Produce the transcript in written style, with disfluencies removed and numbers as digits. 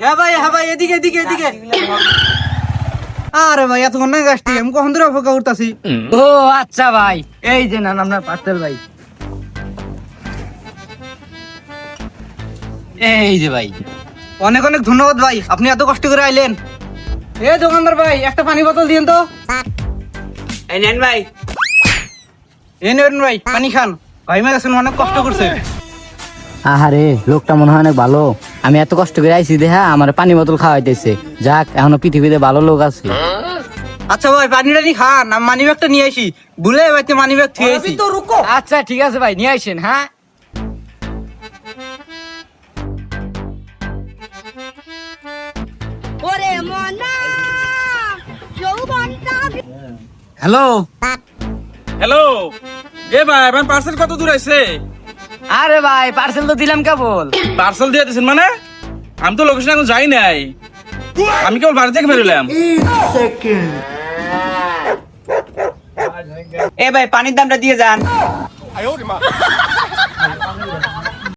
হ্যাঁ ভাই এদিকে এদিকে এদিকে। আরে ভাই এতক্ষণ না গাছটি আমি কখন ধরে অপেক্ষা করতেছি। ও আচ্ছা ভাই, এই যে নেন আপনার পার্সেল ভাই। এই যে ভাই। অনেক অনেক ধন্যবাদ ভাই, আপনি এত কষ্ট করে আইলেন। এ দোকানদার ভাই একটা পানি বোতল দিন তো। এই নেন ভাই। এ নেন ভাই পানি খান, ভাই মা গেছেন অনেক কষ্ট করছে। আহারে, লোকটা মনে হয় অনেক ভালো। আমি এত কষ্ট করে আইছি দেখা আমার পানি বোতল খাওয়াইতেছে। যাক, এখনো পৃথিবীতে ভালো লোক আছে। আচ্ছা ভাই পানি টানি খান, আমি মানি ব্যাগটা নিয়ে আসি। ভুলে বাড়িতে মানি ব্যাগ থুয়েছি। আচ্ছা ঠিক আছে ভাই, নিয়ে আসেন। হ্যাঁ ওরে মনা যৌবনটা হ্যালো হ্যালো, এ ভাই আমার পার্সেল কত দূর আছে? আরে ভাই, পার্সেল তো দিলাম কেবল। পার্সেল দিয়ে দিয়েছেন মানে? আমি তো লোকেশন এখন যাই নাই, আমি কেবল বাড়ি থেকে বেরোলাম। এ ভাই পানির দামটা দিয়ে যান।